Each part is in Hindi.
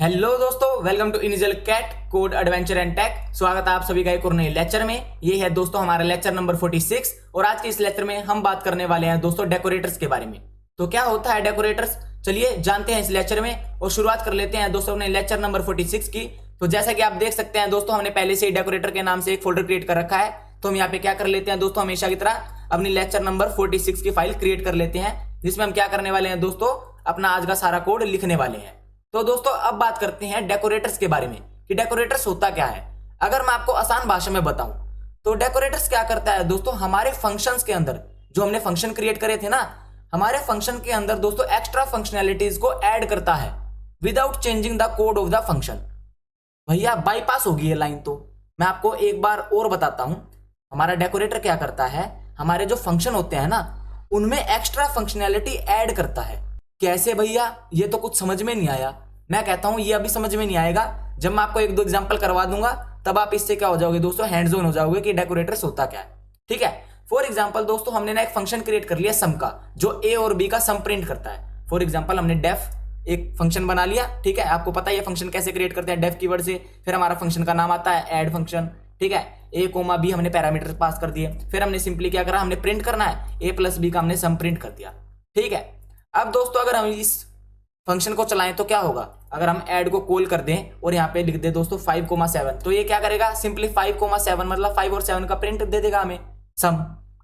हेलो दोस्तों, welcome to initial cat code adventure and tech. स्वागत है आप सभी का एक और नए लेक्चर में। ये है दोस्तों हमारा लेक्चर नंबर 46 और आज के इस लेक्चर में हम बात करने वाले हैं दोस्तों डेकोरेटर्स के बारे में। तो क्या होता है डेकोरेटर्स, चलिए जानते हैं इस लेक्चर में और शुरुआत कर लेते हैं दोस्तों अपने लेक्चर नंबर 46 की। तो जैसा कि आप देख सकते हैं दोस्तों, हमने पहले से ही डेकोरेटर के नाम से एक फोल्डर क्रिएट कर रखा है। तो हम यहाँ पे क्या कर लेते हैं दोस्तों, हमेशा की तरह अपनी लेक्चर नंबर 46 की फाइल क्रिएट कर लेते हैं, जिसमें हम क्या करने वाले हैं दोस्तों, अपना आज का सारा कोड लिखने वाले हैं। तो दोस्तों अब बात करते हैं डेकोरेटर्स के बारे में कि डेकोरेटर्स होता क्या है। अगर मैं आपको आसान भाषा में बताऊं तो डेकोरेटर्स क्या करता है दोस्तों, हमारे फंक्शंस के अंदर जो हमने फंक्शन क्रिएट करे थे ना, हमारे फंक्शन के अंदर दोस्तों एक्स्ट्रा फंक्शनैलिटीज को ऐड करता है without changing the code of the function. भैया बाईपास होगी ये लाइन, तो मैं आपको एक बार और बताता हूं। हमारा डेकोरेटर क्या करता है, हमारे जो फंक्शन होते हैं ना उनमें एक्स्ट्रा फंक्शनैलिटी ऐड करता है। कैसे भैया, ये तो कुछ समझ में नहीं आया। मैं कहता हूं ये अभी समझ में नहीं आएगा, जब मैं आपको एक दो एग्जांपल करवा दूंगा तब आप इससे क्या हो जाओगे दोस्तों, हैंड्स ऑन हो जाओगे कि डेकोरेटर्स होता क्या है। ठीक है, फॉर एग्जांपल दोस्तों हमने ना एक फंक्शन क्रिएट कर लिया सम का, जो ए और बी का सम प्रिंट करता है। फॉर एग्जांपल हमने डेफ एक फंक्शन बना लिया। ठीक है, आपको पता है ये फंक्शन कैसे क्रिएट करते हैं, डेफ कीवर्ड से। फिर हमारा फंक्शन का नाम आता है ऐड फंक्शन। ठीक है, ए कोमा बी हमने पैरामीटर पास कर दिए। फिर हमने सिंपली क्या करा, हमने प्रिंट करना है ए प्लस बी का हमने सम प्रिंट कर दिया। ठीक है, अब दोस्तों अगर हम इस फंक्शन को चलाएं तो क्या होगा, अगर हम ऐड को कॉल कर दें और यहाँ पे लिख दे दोस्तों 5,7, तो ये क्या करेगा, सिंपली 5,7 मतलब 5 और 7 का प्रिंट दे देगा हमें सम।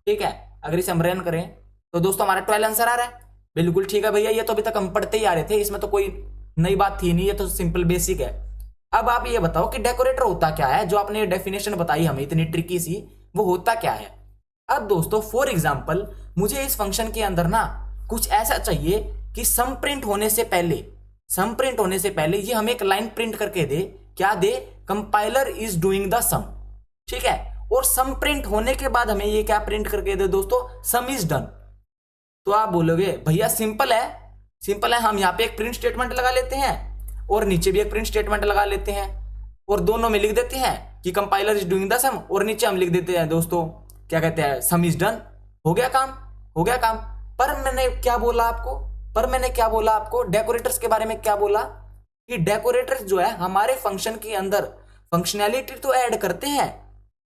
ठीक है, अगर इसे हम रन करें तो दोस्तों हमारा 12 आंसर आ रहा है। बिल्कुल ठीक है भैया, ये तो अभी तक हम पढ़ते ही आ रहे थे, इसमें तो कोई नई बात थी नहीं, ये तो सिंपल बेसिक है। अब आप ये बताओ कि डेकोरेटर होता क्या है, जो आपने डेफिनेशन बताई हमें इतनी ट्रिकी सी, वो होता क्या है। अब दोस्तों फॉर एग्जाम्पल मुझे इस फंक्शन के अंदर ना कुछ ऐसा चाहिए कि सम प्रिंट होने से पहले ये हमें एक लाइन प्रिंट करके दे, क्या दे, कंपाइलर इज डूइंग द सम। ठीक है, और सम प्रिंट होने के बाद हमें ये क्या प्रिंट करके दे दोस्तों, सम इज डन। तो आप बोलोगे भैया सिंपल है, हम यहाँ पे एक प्रिंट स्टेटमेंट लगा लेते हैं और नीचे भी एक प्रिंट स्टेटमेंट लगा लेते हैं और दोनों में लिख देते हैं कि कंपाइलर इज डूइंग द सम, और नीचे हम लिख देते हैं दोस्तों क्या कहते हैं, सम इज डन। हो गया काम। पर मैंने क्या बोला आपको डेकोरेटर्स के बारे में, क्या बोला कि डेकोरेटर्स जो है हमारे फंक्शन के अंदर फंक्शनैलिटी तो ऐड करते हैं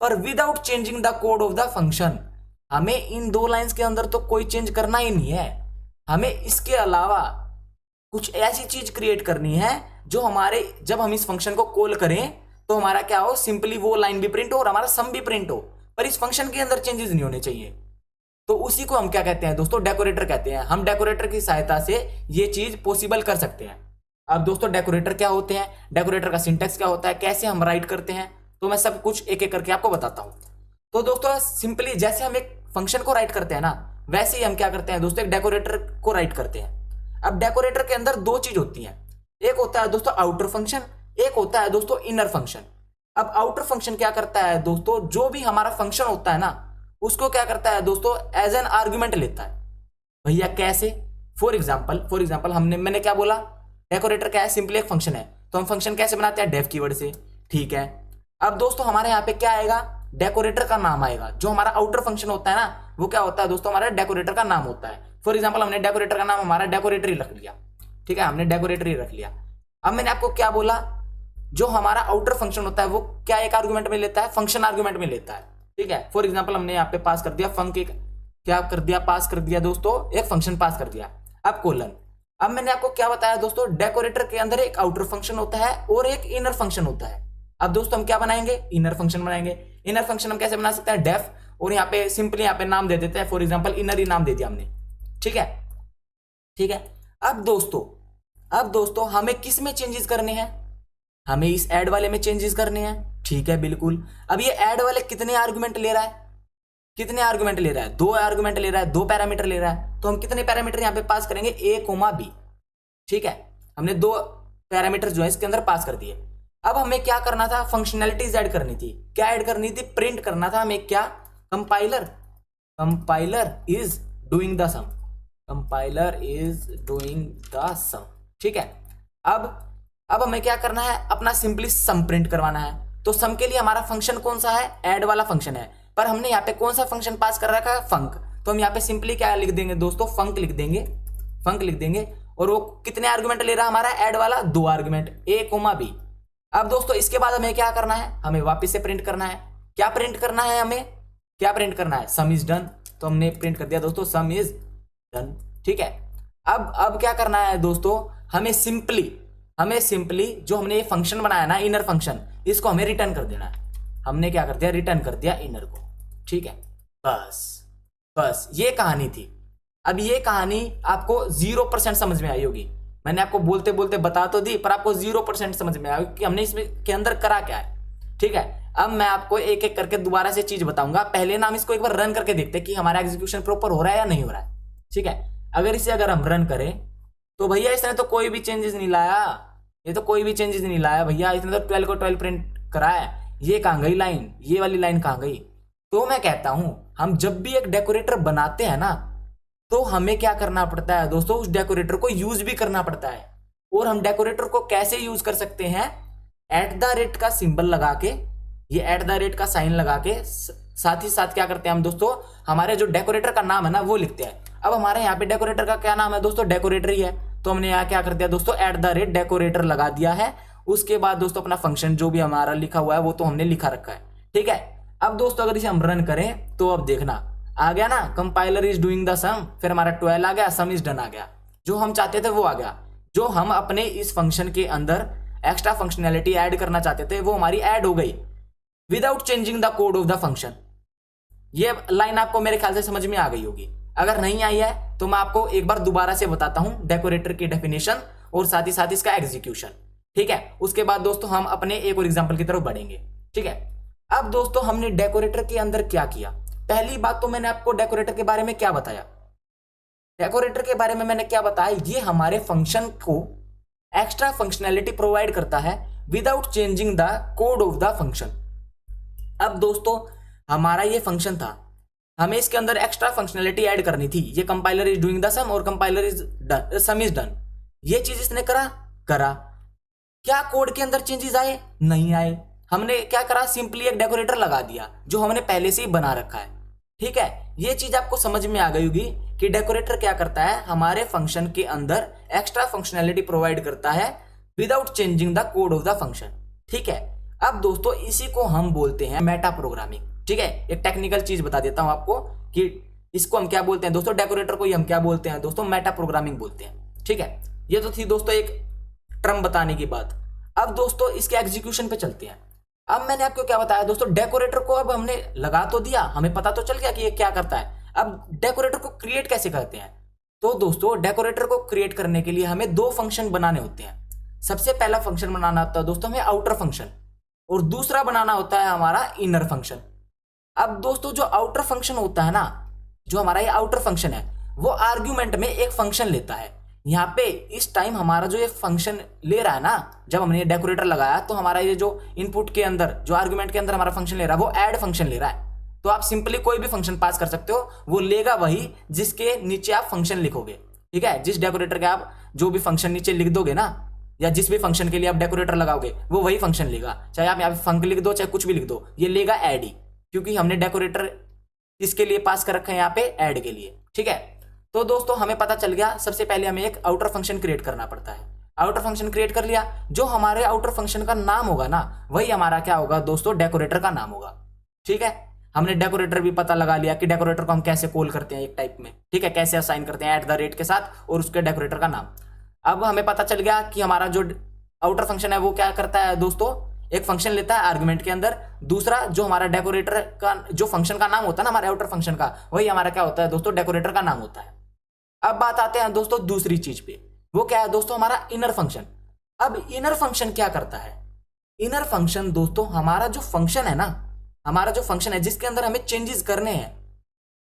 पर without changing the code of the function. हमें इन दो लाइंस के अंदर तो कोई चेंज करना ही नहीं है, हमें इसके अलावा कुछ ऐसी चीज क्रिएट करनी है जो हमारे जब हम इस फंक्शन को कॉल करें तो हमारा क्या हो, सिंपली वो लाइन भी प्रिंट हो और हमारा सम भी प्रिंट हो, पर इस फंक्शन के अंदर चेंजेस नहीं होने चाहिए। तो उसी को हम क्या कहते हैं दोस्तों, डेकोरेटर कहते हैं। हम डेकोरेटर की सहायता से ये चीज पॉसिबल कर सकते हैं। अब दोस्तों डेकोरेटर क्या होते हैं, डेकोरेटर का सिंटेक्स क्या होता है, कैसे हम राइट करते हैं, तो मैं सब कुछ एक एक करके आपको बताता हूं। तो दोस्तों सिंपली जैसे हम एक फंक्शन को राइट करते हैं ना, वैसे ही हम क्या करते हैं दोस्तों, एक डेकोरेटर को राइट करते हैं। अब डेकोरेटर के अंदर दो चीज होती है, एक होता है दोस्तों आउटर फंक्शन, एक होता है दोस्तों इनर फंक्शन। अब आउटर फंक्शन क्या करता है दोस्तों, जो भी हमारा फंक्शन होता है ना उसको क्या करता है दोस्तों, एज एन आर्गुमेंट लेता है। भैया कैसे, फॉर एग्जाम्पल मैंने क्या बोला, डेकोरेटर क्या है, सिंपली एक फंक्शन है, तो हम फंक्शन कैसे बनाते हैं, डेफ कीवर्ड से। ठीक है, अब दोस्तों हमारे यहाँ पे क्या आएगा, डेकोरेटर का नाम आएगा। जो हमारा आउटर फंक्शन होता है ना वो क्या होता है दोस्तों, हमारा डेकोरेटर का नाम होता है। फॉर एग्जाम्पल हमने डेकोरेटर का नाम हमारा डेकोरेटर ही रख लिया। ठीक है, हमने डेकोरेटर ही रख लिया। अब मैंने आपको क्या बोला, जो हमारा आउटर फंक्शन होता है वो क्या एक आर्गुमेंट में लेता है, फंक्शन आर्गुमेंट में लेता है। ठीक है, फॉर एग्जाम्पल हमने यहाँ पे पास कर दिया पास कर दिया दोस्तों, एक फंक्शन पास कर दिया। अब कोलन, अब मैंने आपको क्या बताया दोस्तों, डेकोरेटर के अंदर एक आउटर फंक्शन होता है और एक इनर फंक्शन होता है। अब दोस्तों हम क्या बनाएंगे, इनर फंक्शन बनाएंगे। इनर फंक्शन हम कैसे बना सकते हैं, डेफ, और यहाँ पे सिंपली यहाँ पे नाम दे देते हैं, फॉर एग्जाम्पल इनर ही नाम दे दिया हमने। ठीक है, अब दोस्तों हमें किस में चेंजेस करने हैं, हमें इस ऐड वाले में चेंजेस करने हैं। ठीक है, बिल्कुल। अब ये ऐड वाले कितने आर्गुमेंट ले रहा है, दो आर्गुमेंट ले रहा है, दो पैरामीटर ले रहा है। तो हम कितने पैरामीटर यहाँ पे पास करेंगे, ए कोमा बी। ठीक है, हमने दो पैरामीटर जो है इसके अंदर पास कर दिए। अब हमें क्या करना था, फंक्शनैलिटीज ऐड करनी थी। क्या ऐड करनी थी, प्रिंट करना था हमें क्या, कंपाइलर इज डूइंग द सम। ठीक है, अब हमें क्या करना है, अपना सिंपली सम प्रिंट करवाना है। तो सम के लिए हमारा फंक्शन कौन सा है, ऐड वाला फंक्शन है, पर हमने यहाँ पे कौन सा फंक्शन पास कर रखा है, फंक। तो हम यहाँ पे सिंपली क्या लिख देंगे दोस्तों, फंक लिख देंगे। और वो कितने आर्गुमेंट ले रहा है हमारा ऐड वाला, 2 आर्गुमेंट a, b। अब दोस्तों इसके बाद हमें क्या करना है, हमें वापस से प्रिंट करना है। क्या प्रिंट करना है, हमें क्या प्रिंट करना है, सम इज डन। तो हमने प्रिंट कर दिया दोस्तों सम इज डन। ठीक है, अब क्या करना है दोस्तों, हमें सिंपली जो हमने ये फंक्शन बनाया ना, इनर फंक्शन, इसको हमें रिटर्न कर देना है। हमने क्या कर दिया, रिटर्न कर दिया इनर को। ठीक है, बस ये कहानी थी। अब ये कहानी आपको 0% समझ में आई होगी। मैंने आपको बोलते बोलते बता तो दी, पर आपको 0% समझ में आया कि हमने इसमें के अंदर करा क्या है। ठीक है, अब मैं आपको एक एक करके दोबारा से चीज बताऊंगा। पहले ना हम इसको एक बार रन करके देखते हैं कि हमारा एग्जीक्यूशन प्रॉपर हो रहा है या नहीं हो रहा है। ठीक है, अगर हम रन करें तो भैया इसने तो कोई भी चेंजेस नहीं लाया, ये तो कोई भी चेंजेस नहीं लाया भैया, इसने तो 12 को 12 प्रिंट करा है। ये कहाँ गई लाइन, ये वाली लाइन कहाँ गई। तो मैं कहता हूं हम जब भी एक डेकोरेटर बनाते हैं ना, तो हमें क्या करना पड़ता है दोस्तों, उस डेकोरेटर को यूज भी करना पड़ता है। और हम डेकोरेटर को कैसे यूज कर सकते हैं, @ का सिंबल लगा के, ये @ का साइन लगा के, साथ ही साथ क्या करते हैं हम दोस्तों, हमारे जो डेकोरेटर का नाम है ना वो लिखते हैं। अब हमारे यहाँ पे डेकोरेटर का क्या नाम है दोस्तों, डेकोरेटर ही है। तो हमने यहाँ क्या कर दिया दोस्तों, @ डेकोरेटर लगा दिया है। उसके बाद दोस्तों अपना फंक्शन जो भी हमारा लिखा हुआ है वो तो हमने लिखा रखा है। ठीक है, अब दोस्तों अगर इसे हम रन करें तो अब देखना आ गया ना, कंपाइलर इज डूइंग द सम, फिर हमारा 12 आ गया, सम इज डन आ गया। जो हम चाहते थे वो आ गया। जो हम अपने इस फंक्शन के अंदर एक्स्ट्रा फंक्शनैलिटी ऐड करना चाहते थे वो हमारी ऐड हो गई without changing the code of the function. ये लाइन आपको मेरे ख्याल से समझ में आ गई होगी। अगर नहीं आई है तो मैं आपको एक बार दोबारा से बताता हूं डेकोरेटर की डेफिनेशन और साथ ही साथ इसका एग्जीक्यूशन। ठीक है, उसके बाद दोस्तों हम अपने एक और एग्जांपल की तरफ बढ़ेंगे। ठीक है, अब दोस्तों हमने डेकोरेटर के अंदर क्या किया। पहली बात तो मैंने आपको डेकोरेटर के बारे में क्या बताया, डेकोरेटर के बारे में मैंने क्या बताया, ये हमारे फंक्शन को एक्स्ट्रा फंक्शनैलिटी प्रोवाइड करता है without changing the code of the function. अब दोस्तों हमारा ये फंक्शन था, हमें इसके अंदर एक्स्ट्रा फंक्शनैलिटी ऐड करनी थी। ये कंपाइलर इज डूइंग द सम और compiler is done, some is done, ये चीज इसने करा। क्या कोड के अंदर चेंजेस आए, नहीं आए। हमने क्या करा, सिंपली एक डेकोरेटर लगा दिया जो हमने पहले से ही बना रखा है। ठीक है, ये चीज आपको समझ में आ गई होगी कि डेकोरेटर क्या करता है, हमारे फंक्शन के अंदर एक्स्ट्रा फंक्शनैलिटी प्रोवाइड करता है without changing the code of the function. ठीक है, अब दोस्तों इसी को हम बोलते हैं मेटा प्रोग्रामिंग। ठीक है, एक टेक्निकल चीज बता देता हूं आपको कि इसको हम क्या बोलते हैं दोस्तों, डेकोरेटर को ही हम क्या बोलते हैं दोस्तों, मेटा प्रोग्रामिंग बोलते हैं। ठीक है, ये तो थी दोस्तों एक टर्म बताने की बात। अब दोस्तों इसके एग्जीक्यूशन पे चलते हैं। अब मैंने आपको क्या बताया दोस्तों, डेकोरेटर को अब हमने लगा तो दिया, हमें पता तो चल गया कि ये क्या करता है। अब डेकोरेटर को क्रिएट कैसे करते हैं, तो दोस्तों डेकोरेटर को क्रिएट करने के लिए हमें 2 फंक्शन बनाने होते हैं। सबसे पहला फंक्शन बनाना होता है दोस्तों हमें आउटर फंक्शन, और दूसरा बनाना होता है हमारा इनर फंक्शन। अब दोस्तों जो आउटर फंक्शन होता है ना, जो हमारा ये आउटर फंक्शन है, वो आर्ग्यूमेंट में एक फंक्शन लेता है। यहाँ पे इस टाइम हमारा जो ये फंक्शन ले रहा है ना, जब हमने ये डेकोरेटर लगाया तो हमारा ये जो इनपुट के अंदर, जो आर्ग्यूमेंट के अंदर हमारा फंक्शन ले रहा है वो ऐड फंक्शन ले रहा है। तो आप सिंपली कोई भी फंक्शन पास कर सकते हो, वो लेगा वही जिसके नीचे आप फंक्शन लिखोगे। ठीक है, जिस डेकोरेटर के आप जो भी फंक्शन नीचे लिख दोगे ना, या जिस भी फंक्शन के लिए आप डेकोरेटर लगाओगे वो वही फंक्शन लेगा। चाहे आप यहाँ पे फंक लिख दो चाहे कुछ भी लिख दो, ये लेगा ऐड ही, क्योंकि हमने डेकोरेटर इसके लिए पास कर रखा है यहाँ पे ऐड के लिए। ठीक है, तो दोस्तों हमें पता चल गया, सबसे पहले हमें एक आउटर फंक्शन क्रिएट करना पड़ता है। आउटर फंक्शन क्रिएट कर लिया, जो हमारे आउटर फंक्शन का नाम होगा ना, वही हमारा क्या होगा दोस्तों, डेकोरेटर का नाम होगा। ठीक है, हमने डेकोरेटर भी पता लगा लिया कि डेकोरेटर को हम कैसे कॉल करते हैं एक टाइप में। ठीक है, कैसे असाइन करते हैं @ के साथ और उसके डेकोरेटर का नाम। अब हमें पता चल गया कि हमारा जो आउटर फंक्शन है वो क्या करता है दोस्तों, एक फंक्शन लेता है आर्गुमेंट के अंदर, दूसरा जो हमारा डेकोरेटर का जो फंक्शन का नाम होता है ना हमारे आउटर फंक्शन का, वही हमारा क्या होता है दोस्तों, डेकोरेटर का नाम होता है। अब बात आते हैं दोस्तों दूसरी चीज पे, वो क्या है दोस्तों, हमारा इनर फंक्शन। अब इनर फंक्शन क्या करता है, इनर फंक्शन दोस्तों हमारा जो फंक्शन है ना, हमारा जो फंक्शन है जिसके अंदर हमें चेंजेस करने हैं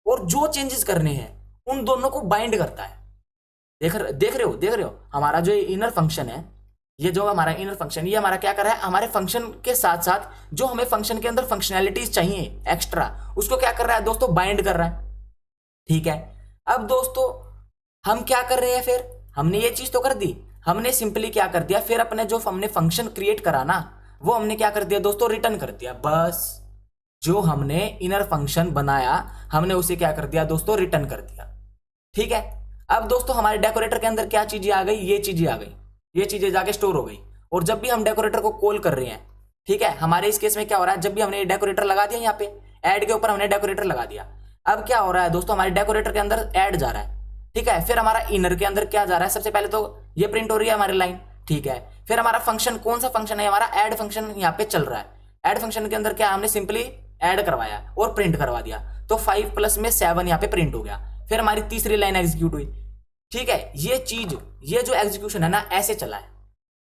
और जो चेंजेस करने हैं उन दोनों को बाइंड करता है। देख रहे हो हमारा जो इनर फंक्शन है, ये जो हमारा इनर फंक्शन, ये हमारा क्या कर रहा है, हमारे फंक्शन के साथ साथ जो हमें फंक्शन के अंदर फंक्शनैलिटीज चाहिए एक्स्ट्रा, उसको क्या कर रहा है दोस्तों, बाइंड कर रहा है। ठीक है, अब दोस्तों हम क्या कर रहे हैं, फिर हमने ये चीज तो कर दी, हमने सिंपली क्या कर दिया, फिर अपने जो हमने फंक्शन क्रिएट करा ना, वो हमने क्या कर दिया दोस्तों, रिटर्न कर दिया। बस जो हमने इनर फंक्शन बनाया हमने उसे क्या कर दिया दोस्तों, रिटर्न कर दिया। ठीक है, अब दोस्तों हमारे डेकोरेटर के अंदर क्या चीजें आ गई, ये चीजें आ गई, ये चीजें जाके स्टोर हो गई। और जब भी हम डेकोरेटर को कॉल कर रहे हैं, ठीक है, हमारे इस केस में क्या हो रहा है, जब भी हमने डेकोरेटर लगा दिया, यहाँ पे ऐड के ऊपर हमने डेकोरेटर लगा दिया, अब क्या हो रहा है दोस्तों, हमारे डेकोरेटर के अंदर ऐड जा रहा है, ठीक है। फिर हमारा इनर के अंदर क्या जा रहा है, सबसे पहले तो ये प्रिंट हो रही है हमारी लाइन, ठीक है। फिर हमारा फंक्शन कौन सा फंक्शन है, हमारा ऐड फंक्शन यहाँ पे चल रहा है। ऐड फंक्शन के अंदर क्या हमने सिंपली ऐड करवाया और प्रिंट करवा दिया, तो 5 प्लस में 7 यहाँ पे प्रिंट हो गया। फिर हमारी तीसरी लाइन एग्जीक्यूट हुई, ठीक है। ये चीज, ये जो एग्जीक्यूशन है ना, ऐसे चला है।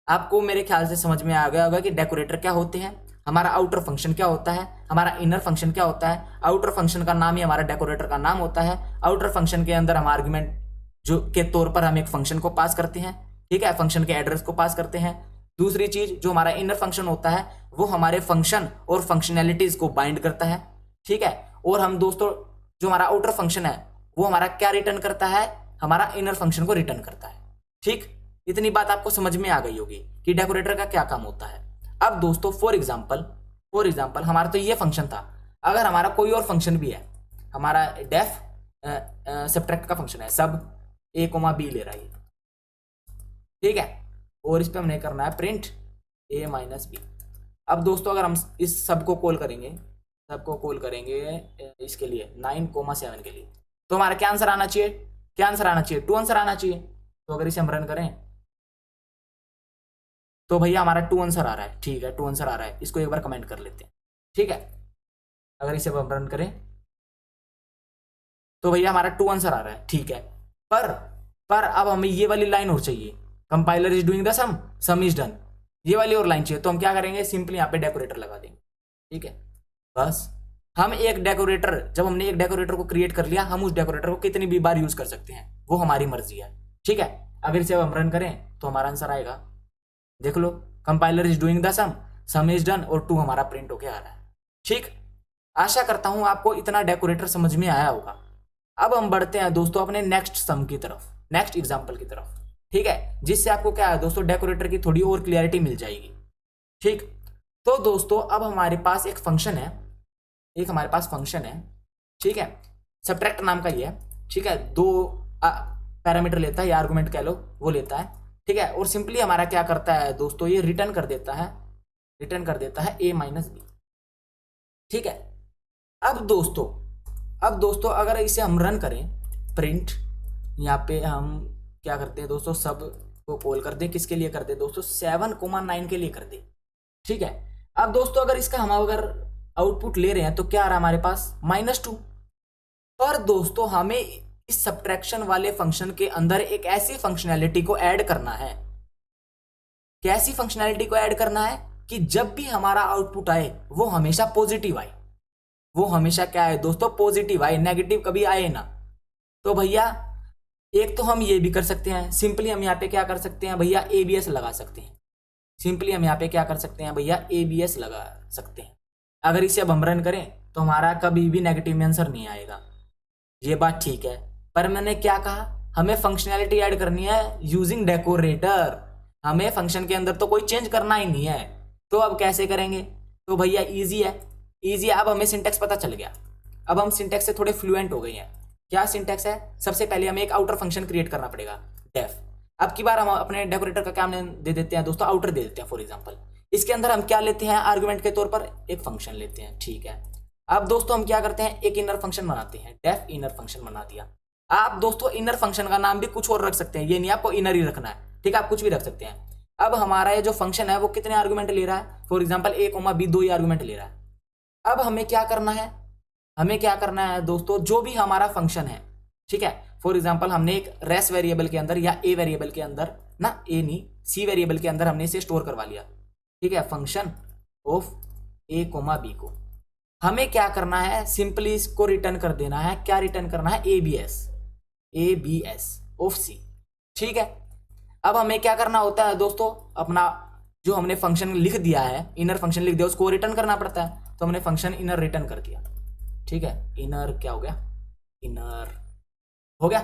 आपको मेरे ख्याल से समझ में आ गया होगा कि डेकोरेटर क्या होते हैं, हमारा आउटर फंक्शन क्या होता है, हमारा इनर फंक्शन क्या होता है। आउटर फंक्शन का नाम ही हमारा डेकोरेटर का नाम होता है। आउटर फंक्शन के अंदर हम आर्गुमेंट जो के तौर पर हम एक फंक्शन को पास करते हैं, ठीक है, फंक्शन के एड्रेस को पास करते हैं। दूसरी चीज जो हमारा इनर फंक्शन होता है वो हमारे फंक्शन और फंक्शनैलिटीज को बाइंड करता है, ठीक है। और हम दोस्तों जो हमारा आउटर फंक्शन है वो हमारा क्या रिटर्न करता है, हमारा इनर फंक्शन को रिटर्न करता है, ठीक। इतनी बात आपको समझ में आ गई होगी कि डेकोरेटर का क्या काम होता है। अब दोस्तों फॉर एग्जाम्पल हमारा तो ये फंक्शन था, अगर हमारा कोई और फंक्शन भी है, हमारा डेफ सब्ट्रैक्ट का फंक्शन है, सब a, b ले रहा है, ठीक है, और इस पे हमने करना है प्रिंट a माइनस b। अब दोस्तों अगर हम इस सब को कॉल करेंगे इसके लिए 9,7 के लिए, तो हमारा क्या आंसर आना चाहिए, क्या आंसर आना चाहिए, 2 आंसर आना चाहिए। तो अगर इसे हम रन करें तो भैया हमारा 2 आंसर आ रहा है, ठीक है, 2 आंसर आ रहा है। इसको एक बार कमेंट कर लेते हैं, ठीक है। अगर इसे हम रन करें तो भैया हमारा 2 आंसर आ रहा है, ठीक है। पर अब हमें ये वाली लाइन और चाहिए, compiler is doing the sum is done, ये वाली और लाइन चाहिए। तो हम क्या करेंगे, सिंपली यहाँ पे डेकोरेटर लगा देंगे, ठीक है। बस हम एक डेकोरेटर, जब हमने एक डेकोरेटर को क्रिएट कर लिया, हम उस डेकोरेटर को कितनी भी बार यूज कर सकते हैं, वो हमारी मर्जी है, ठीक है। अगर इसे हम रन करें तो हमारा आंसर आएगा, देख लो, compiler is doing the sum is done, और 2 हमारा प्रिंट होके आ रहा है, ठीक। आशा करता हूं आपको इतना डेकोरेटर समझ में आया होगा। अब हम बढ़ते हैं दोस्तों अपने नेक्स्ट सम की तरफ, नेक्स्ट एग्जाम्पल की तरफ, ठीक है, जिससे आपको क्या है दोस्तों, डेकोरेटर की थोड़ी और क्लियरिटी मिल जाएगी, ठीक। तो दोस्तों अब हमारे पास एक फंक्शन है, ठीक है, सब्ट्रैक्ट नाम का ये है, ठीक है। 2 पैरामीटर लेता है या आर्गुमेंट कह लो, वो लेता है, ठीक है। और सिंपली हमारा क्या करता है दोस्तों, ये रिटर्न कर देता है a माइनस बी, ठीक है। अब दोस्तों अगर इसे हम रन करें, प्रिंट, यहाँ पे हम क्या करते हैं दोस्तों, सब को कॉल कर दें, किसके लिए कर दे दोस्तों, 7,9 के लिए कर दे, ठीक है। अब दोस्तों अगर इसका हम अगर आउटपुट ले रहे हैं तो क्या आ रहा है हमारे पास, -2। पर दोस्तों हमें इस सब्ट्रैक्शन वाले फंक्शन के अंदर एक ऐसी फंक्शनैलिटी को ऐड करना है, कैसी फंक्शनैलिटी को ऐड करना है कि जब भी हमारा आउटपुट आए वो हमेशा पॉजिटिव आए, वो हमेशा क्या है दोस्तों, पॉजिटिव आए, नेगेटिव कभी आए ना। तो भैया एक तो हम ये भी कर सकते हैं, सिंपली हम यहाँ पे क्या कर सकते हैं भैया, ABS लगा सकते हैं, ABS लगा सकते हैं। अगर इसे अब हम रन करें तो हमारा कभी भी नेगेटिव में आंसर नहीं आएगा, ये बात ठीक है। पर मैंने क्या कहा, हमें फंक्शनैलिटी ऐड करनी है यूजिंग डेकोरेटर, हमें फंक्शन के अंदर तो कोई चेंज करना ही नहीं है। तो अब कैसे करेंगे, तो भैया इजी है। अब हमें सिंटेक्स पता चल गया, अब हम सिंटेक्स से थोड़े फ्लुएंट हो गए हैं। क्या सिंटेक्स है, सबसे पहले हमें एक आउटर फंक्शन क्रिएट करना पड़ेगा, डेफ। अब की बार हम अपने डेकोरेटर का क्या नाम दे देते हैं दोस्तों, आउटर दे देते हैं फॉर एग्जांपल। इसके अंदर हम क्या लेते हैं, आर्गुमेंट के तौर पर एक फंक्शन लेते हैं, ठीक है। अब दोस्तों हम क्या करते हैं, एक इनर फंक्शन बनाते हैं, डेफ इनर फंक्शन बना दिया। आप दोस्तों इनर फंक्शन का नाम भी कुछ और रख सकते हैं, ये नहीं आपको इनर ही रखना है, ठीक है, आप कुछ भी रख सकते हैं। अब हमारा ये जो फंक्शन है वो कितने आर्गुमेंट ले रहा है, for example a, b 2 he argument ले रहा है। अब हमें क्या करना है दोस्तों, जो भी हमारा फंक्शन है, ठीक है, फॉर एग्जांपल हमने एक रेस वेरिएबल के अंदर या ए वेरिएबल के अंदर ना, ए नहीं सी वेरिएबल के अंदर हमने इसे स्टोर करवा लिया, ठीक है, फंक्शन ऑफ a, b को हमें क्या करना है, सिंपली इसको रिटर्न कर देना है। क्या रिटर्न करना है, abs ऑफ c, ठीक है। अब हमें क्या करना होता है दोस्तों, अपना जो हमने फंक्शन लिख दिया है, इनर फंक्शन लिख दिया, उसको रिटर्न करना पड़ता है। तो हमने फंक्शन इनर रिटर्न कर दिया, ठीक है, इनर क्या हो गया, इनर हो गया,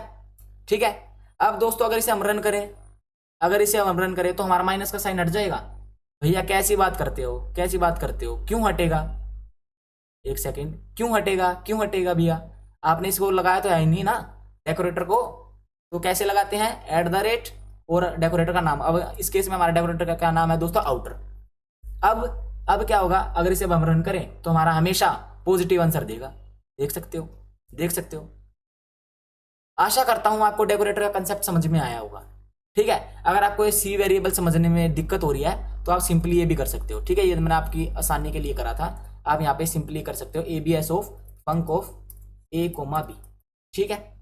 ठीक है। अब दोस्तों अगर इसे हम रन करें तो हमारा माइनस का साइन हट जाएगा। भैया कैसी बात करते हो, क्यों हटेगा, एक सेकेंड, क्यों हटेगा भैया, आपने इसको लगाया तो है नहीं ना डेकोरेटर को, तो कैसे लगाते हैं, एट द रेट और डेकोरेटर का नाम। अब इस केस में हमारा डेकोरेटर का क्या नाम है दोस्तों, आउटर। अब क्या होगा, अगर इसे हम रन करें तो हमारा हमेशा पॉजिटिव आंसर देगा। देख सकते हो। आशा करता हूं आपको डेकोरेटर का कंसेप्ट समझ में आया होगा। ठीक है, अगर आपको ये सी वेरिएबल समझने में दिक्कत हो रही है तो आप सिंपली ये भी कर सकते हो। ठीक है, ये मैंने आपकी आसानी के लिए करा था। आप यहाँ पे सिंपली कर सकते हो ABS of funk of A, B। ठीक है,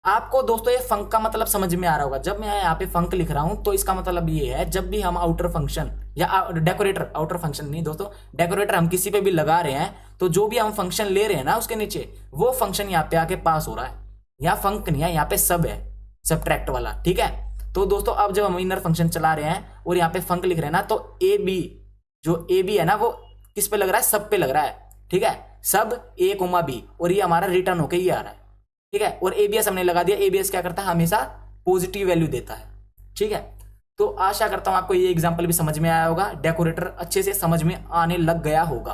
आपको दोस्तों ये फंक का मतलब समझ में आ रहा होगा। जब मैं यहाँ पे फंक लिख रहा हूं तो इसका मतलब ये है, जब भी हम आउटर फंक्शन या डेकोरेटर, आउटर फंक्शन नहीं दोस्तों, डेकोरेटर हम किसी पे भी लगा रहे हैं तो जो भी हम फंक्शन ले रहे हैं ना उसके नीचे, वो फंक्शन यहाँ पे आके पास हो रहा है। यहाँ फंक नहीं है, यहाँ पे सब है, सबट्रैक्ट वाला। ठीक है, तो दोस्तों अब जब हम इनर फंक्शन चला रहे हैं और यहाँ पे फंक लिख रहे हैं ना, तो AB, जो AB है ना वो किस पे लग रहा है, सब पे लग रहा है। ठीक है, सब A, B, और ये हमारा रिटर्न होके ये आ रहा है। ठीक है, और ABS हमने लगा दिया। ABS क्या करता है, हमेशा पॉजिटिव वैल्यू देता है। ठीक है, तो आशा करता हूं आपको ये एग्जांपल भी समझ में आया होगा, डेकोरेटर अच्छे से समझ में आने लग गया होगा।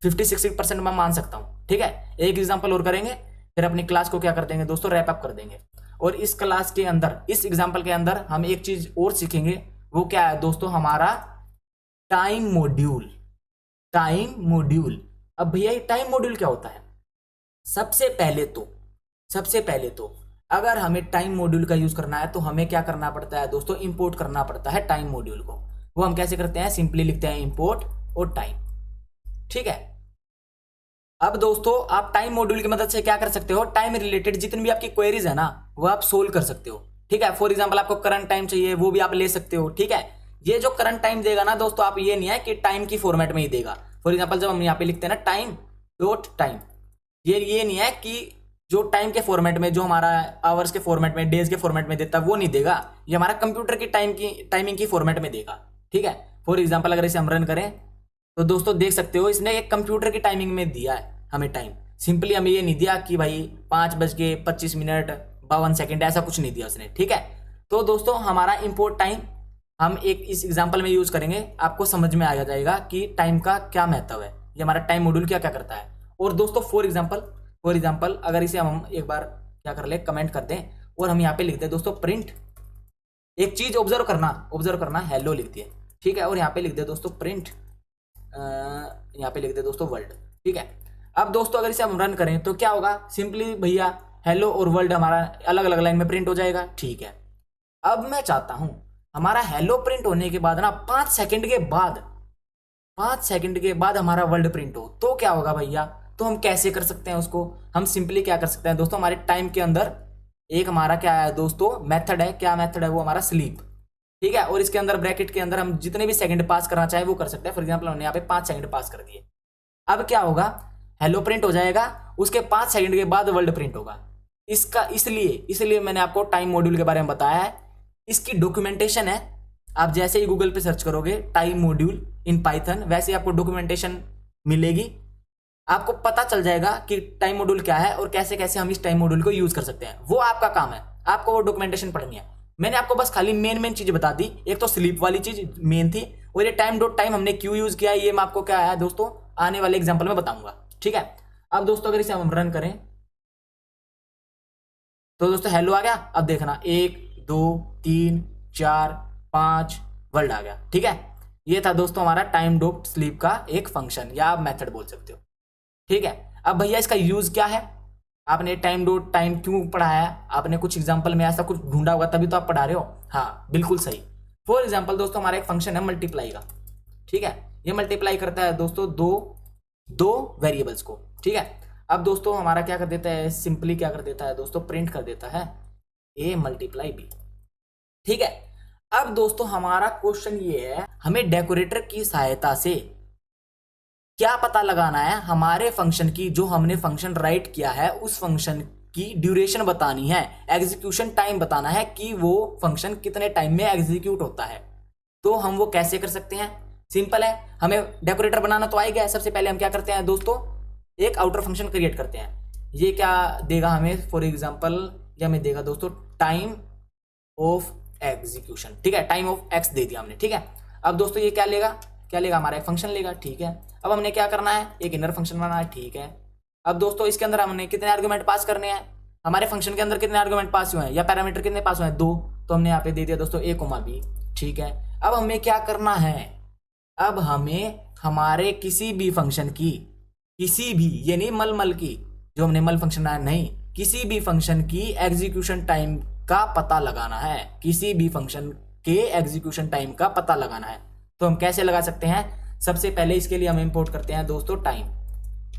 50-60% मैं मान सकता हूं। ठीक है, एक एग्जांपल और करेंगे, फिर अपनी क्लास को क्या कर देंगे दोस्तों, रैप अप कर देंगे। और इस क्लास के अंदर, इस एग्जाम्पल के अंदर हम एक चीज और सीखेंगे, वो क्या है दोस्तों, हमारा टाइम मॉड्यूल। Time module. अब भैया ये टाइम मॉड्यूल क्या होता है, सबसे पहले तो अगर हमें टाइम मॉड्यूल का यूज करना है तो हमें क्या करना पड़ता है दोस्तों, इंपोर्ट करना पड़ता है टाइम मॉड्यूल को। वो हम कैसे करते हैं, सिंपली लिखते हैं इंपोर्ट और टाइम। ठीक है, अब दोस्तों आप टाइम मॉड्यूल की मदद से क्या कर सकते हो, टाइम रिलेटेड जितनी भी आपकी क्वेरीज है ना वो आप सोल्व कर सकते हो। ठीक है, फॉर एग्जांपल आपको करंट टाइम चाहिए, वो भी आप ले सकते हो। ठीक है, ये जो करंट टाइम देगा ना दोस्तों, आप ये नहीं है कि टाइम की फॉर्मेट में ही देगा। फॉर एग्जाम्पल जब हम यहाँ पे लिखते हैं ना टाइम डॉट टाइम, ये नहीं है कि जो टाइम के फॉर्मेट में, जो हमारा आवर्स के फॉर्मेट में, डेज के फॉर्मेट में देता है वो नहीं देगा, ये हमारा कंप्यूटर की टाइमिंग की फॉर्मेट में देगा। ठीक है, फॉर एग्जांपल अगर इसे हम रन करें तो दोस्तों देख सकते हो इसने एक कंप्यूटर की टाइमिंग में दिया है हमें टाइम। सिंपली हमें ये नहीं दिया कि भाई 5:25 ऐसा कुछ नहीं दिया उसने। ठीक है, तो दोस्तों हमारा इंपोर्ट टाइम हम एक इस एग्जाम्पल में यूज करेंगे, आपको समझ में आ जाएगा कि टाइम का क्या महत्व है, ये हमारा टाइम मॉड्यूल क्या क्या करता है। और दोस्तों फॉर एग्जाम्पल अगर इसे हम एक बार क्या कर ले, कमेंट कर दें और हम यहाँ पे लिख दें दोस्तों प्रिंट, एक चीज ऑब्जर्व करना हेलो लिख दिए। ठीक है, और यहाँ पे लिख दे दोस्तों प्रिंट, यहाँ पे लिख दे दोस्तों वर्ल्ड। ठीक है, अब दोस्तों अगर इसे हम रन करें तो क्या होगा, सिंपली भैया हेलो और वर्ल्ड हमारा अलग अलग लाइन में प्रिंट हो जाएगा। ठीक है, अब मैं चाहता हूं हमारा हेलो प्रिंट होने के बाद ना 5 सेकंड के बाद हमारा वर्ल्ड प्रिंट हो, तो क्या होगा भैया, तो हम कैसे कर सकते हैं उसको, हम सिंपली क्या कर सकते हैं दोस्तों, हमारे टाइम के अंदर एक हमारा क्या है दोस्तों मेथड है, क्या मेथड है वो हमारा स्लीप। ठीक है, और इसके अंदर ब्रैकेट के अंदर हम जितने भी सेकंड पास करना चाहे वो कर सकते हैं। फॉर एग्जांपल हमने यहाँ पे 5 सेकंड पास कर दिए। अब क्या होगा, हेलो प्रिंट हो जाएगा, उसके 5 सेकंड के बाद वर्ल्ड प्रिंट होगा। इसका इसलिए मैंने आपको टाइम मॉड्यूल के बारे में बताया है। इसकी डॉक्यूमेंटेशन है, आप जैसे ही गूगल पे सर्च करोगे टाइम मॉड्यूल इन पाइथन, वैसे आपको डॉक्यूमेंटेशन मिलेगी, आपको पता चल जाएगा कि टाइम मॉड्यूल क्या है और कैसे कैसे हम इस टाइम मॉड्यूल को यूज कर सकते हैं। वो आपका काम है, आपको वो डॉक्यूमेंटेशन पढ़नी है। मैंने आपको बस खाली मेन चीज बता दी, एक तो स्लीप वाली चीज मेन थी, और ये टाइम डॉट टाइम हमने क्यों यूज किया है ये मैं आपको क्या है दोस्तों आने वाले एग्जाम्पल में बताऊंगा। ठीक है, अब दोस्तों अगर इसे हम रन करें तो दोस्तों हेलो आ गया। अब देखना 1 2 3 4 5 वर्ल्ड आ गया। ठीक है, ये था दोस्तों हमारा टाइम डॉट स्लीप का एक फंक्शन या आप मेथड बोल सकते हो। ठीक है, अब भैया इसका यूज क्या है, आपने टाइम डॉट टाइम क्यों पढ़ाया है, आपने कुछ एग्जांपल में ऐसा कुछ ढूंढा होगा तभी तो आप पढ़ा रहे हो। हाँ बिल्कुल सही। फॉर एग्जांपल दोस्तों हमारा एक फंक्शन है मल्टीप्लाई का। ठीक है, ये मल्टीप्लाई करता है दोस्तों दो वेरिएबल्स को। ठीक है, अब दोस्तों हमारा क्या कर देता है, सिंपली क्या कर देता है दोस्तों प्रिंट कर देता है A × B। ठीक है, अब दोस्तों हमारा क्वेश्चन ये है, हमें डेकोरेटर की सहायता से क्या पता लगाना है, हमारे फंक्शन की, जो हमने फंक्शन राइट किया है उस फंक्शन की ड्यूरेशन बतानी है, एग्जीक्यूशन टाइम बताना है कि वो फंक्शन कितने टाइम में एग्जीक्यूट होता है। तो हम वो कैसे कर सकते हैं, सिंपल है, हमें डेकोरेटर बनाना तो आएगा। सबसे पहले हम क्या करते हैं दोस्तों, एक आउटर फंक्शन क्रिएट करते हैं। ये क्या देगा हमें, फॉर एग्जांपल ये हमें देगा दोस्तों टाइम ऑफ एग्जीक्यूशन। ठीक है, टाइम ऑफ एक्स दे दिया हमने। ठीक है, अब दोस्तों ये क्या लेगा हमारा एक फंक्शन लेगा। ठीक है, अब हमने क्या करना है, एक इनर फंक्शन बनाना है। ठीक है, अब दोस्तों इसके अंदर हमने कितने आर्गुमेंट पास करने हैं, हमारे फंक्शन के अंदर कितने आर्गुमेंट पास हुए हैं या पैरामीटर कितने पास हुए हैं, 2, तो हमने यहाँ पे दे दिया दोस्तों a, b। ठीक है, अब हमें क्या करना है, अब हमें हमारे किसी भी फंक्शन की, किसी भी, ये नहीं मल की, जो हमने मल फंक्शन आया, नहीं, किसी भी फंक्शन की एग्जीक्यूशन टाइम का पता लगाना है, किसी भी फंक्शन के एग्जीक्यूशन टाइम का पता लगाना है। तो हम कैसे लगा सकते हैं, सबसे पहले इसके लिए हम इंपोर्ट करते हैं दोस्तों टाइम।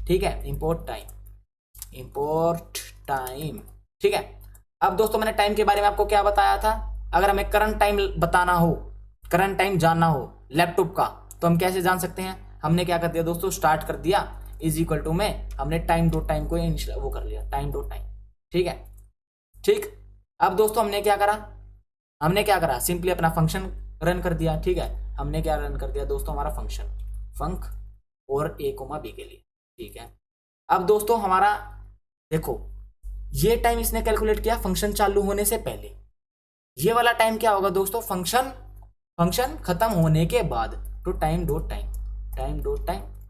ठीक है, इंपोर्ट टाइम। ठीक है, अब दोस्तों मैंने टाइम के बारे में आपको क्या बताया था, अगर हमें करंट टाइम बताना हो, करंट टाइम जानना हो लैपटॉप का, तो हम कैसे जान सकते हैं, हमने क्या कर दिया दोस्तों, स्टार्ट कर दिया इज इक्वल टू में हमने टाइम डॉट टाइम को वो कर लिया, टाइम डॉट टाइम। ठीक है, ठीक। अब दोस्तों हमने क्या करा, सिंपली अपना फंक्शन रन कर दिया। ठीक है, हमने क्या रन कर दिया दोस्तों, हमारा फंक्शन फंक और a, b के लिए। ठीक है, अब दोस्तों हमारा देखो, ये टाइम इसने कैलकुलेट किया फंक्शन चालू होने से पहले, ये वाला टाइम क्या होगा दोस्तों, फंक्शन खत्म होने के बाद, तो टाइम डॉट टाइम।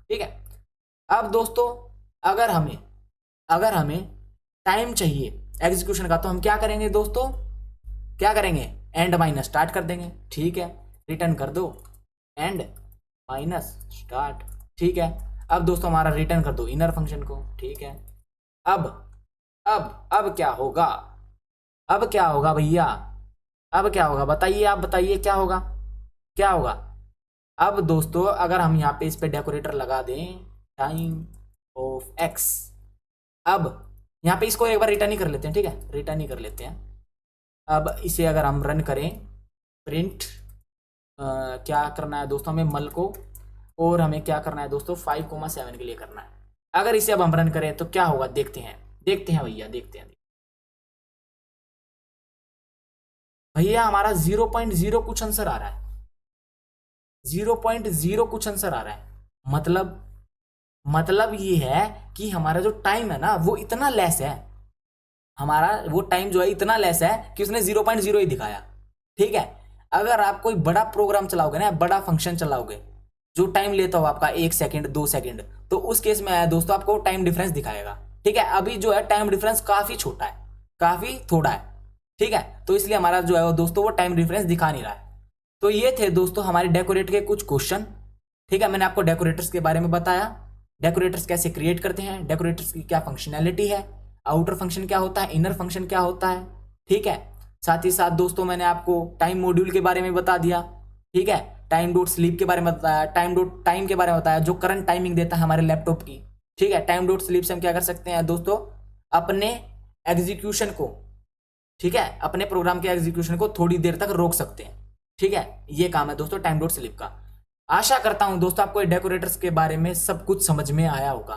ठीक है, अब दोस्तों अगर हमें टाइम चाहिए एग्जीक्यूशन का, तो हम क्या करेंगे दोस्तों, क्या करेंगे, एंड माइनस स्टार्ट कर देंगे। ठीक है, रिटर्न कर दो एंड माइनस स्टार्ट। ठीक है, अब दोस्तों हमारा रिटर्न कर दो इनर फंक्शन को। ठीक है, अब क्या होगा, भैया, अब क्या होगा, बताइए, आप बताइए क्या होगा। अब दोस्तों अगर हम यहाँ पे इस पे डेकोरेटर लगा दें टाइम ऑफ x, अब यहाँ पे इसको एक बार रिटर्न ही कर लेते हैं। ठीक है, रिटर्न ही कर लेते हैं। अब इसे अगर हम रन करें, प्रिंट क्या करना है दोस्तों, हमें मल को, और हमें क्या करना है दोस्तों 5,7 के लिए करना है। अगर इसे अब हम रन करें तो क्या होगा, देखते हैं भैया, देखते हैं भैया, हमारा 0.0 कुछ आंसर आ रहा है, 0.0 कुछ आंसर आ रहा है। मतलब ये है कि हमारा जो टाइम है ना वो इतना लेस है, हमारा वो टाइम जो है इतना लेस है कि उसने 0.0 ही दिखाया। ठीक है, अगर आप कोई बड़ा प्रोग्राम चलाओगे ना, बड़ा फंक्शन चलाओगे जो टाइम लेता हो आपका 1 सेकंड 2 सेकंड, तो उस केस में दोस्तों आपको टाइम डिफरेंस दिखाएगा। ठीक है, अभी जो है टाइम डिफरेंस काफी छोटा है, काफी थोड़ा है। ठीक है, तो इसलिए हमारा जो है वो दोस्तों वो टाइम डिफरेंस दिखा नहीं रहा है। तो ये थे दोस्तों हमारे डेकोरेट के कुछ क्वेश्चन। ठीक है, मैंने आपको डेकोरेटर्स के बारे में बताया, डेकोरेटर्स कैसे क्रिएट करते हैं, डेकोरेटर्स की क्या फंक्शनैलिटी है, आउटर फंक्शन क्या होता है, इनर फंक्शन क्या होता है। ठीक है, साथ ही साथ दोस्तों मैंने आपको टाइम मॉड्यूल के बारे में बता दिया। ठीक है, टाइम डॉट स्लीप के बारे में बताया, टाइम डॉट टाइम के बारे में बताया जो करंट टाइमिंग देता है हमारे लैपटॉप की। ठीक है, टाइम डॉट स्लीप से हम क्या कर सकते हैं दोस्तों, अपने एग्जीक्यूशन को, ठीक है, अपने प्रोग्राम के एग्जीक्यूशन को थोड़ी देर तक रोक सकते हैं। ठीक है, ये काम है दोस्तों टाइम डॉट स्लीप का। आशा करता हूं दोस्तों आपको डेकोरेटर्स के बारे में सब कुछ समझ में आया होगा।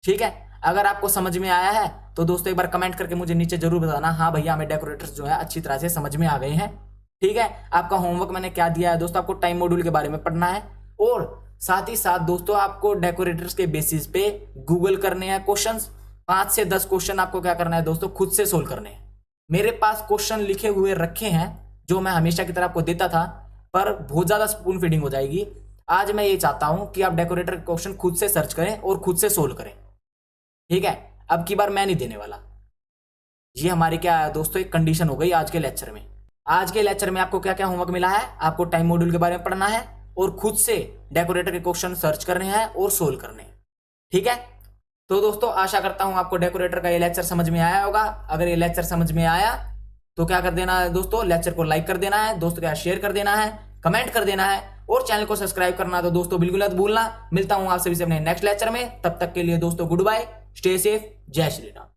ठीक है, अगर आपको समझ में आया है तो दोस्तों एक बार कमेंट करके मुझे नीचे जरूर बताना, हाँ भैया हमें डेकोरेटर्स जो है अच्छी तरह से समझ में आ गए हैं। ठीक है, आपका होमवर्क मैंने क्या दिया है दोस्तों, आपको टाइम मॉड्यूल के बारे में पढ़ना है, और साथ ही साथ दोस्तों आपको डेकोरेटर्स के बेसिस पे गूगल करने हैं क्वेश्चंस, 5 से 10 क्वेश्चन आपको क्या करना है दोस्तों, खुद से सोल्व करने हैं। मेरे पास क्वेश्चन लिखे हुए रखे हैं जो मैं हमेशा की तरह आपको देता था, पर बहुत ज्यादा स्पून फीडिंग हो जाएगी। आज मैं ये चाहता हूं कि आप डेकोरेटर क्वेश्चन खुद से सर्च करें और खुद से सोल्व करें। ठीक है, अब की बार मैं नहीं देने वाला। ये हमारी क्या है दोस्तों, एक कंडीशन हो गई आज के लेक्चर में। आज के लेक्चर में आपको क्या क्या होमवर्क मिला है, आपको टाइम मॉड्यूल के बारे में पढ़ना है और खुद से डेकोरेटर के क्वेश्चन सर्च करने हैं और सोल्व करने हैं। ठीक है, तो दोस्तों आशा करता हूं आपको डेकोरेटर का ये लेक्चर समझ में आया होगा। अगर ये लेक्चर समझ में आया तो क्या कर देना है दोस्तों, लेक्चर को लाइक कर देना है, दोस्तों के साथ शेयर कर देना है, कमेंट कर देना है, और चैनल को सब्सक्राइब करना तो दोस्तों बिल्कुल मत भूलना। मिलता हूं आप सभी से अपने नेक्स्ट लेक्चर में, तब तक के लिए दोस्तों गुड बाय, स्टे सेफ, जय श्री राम।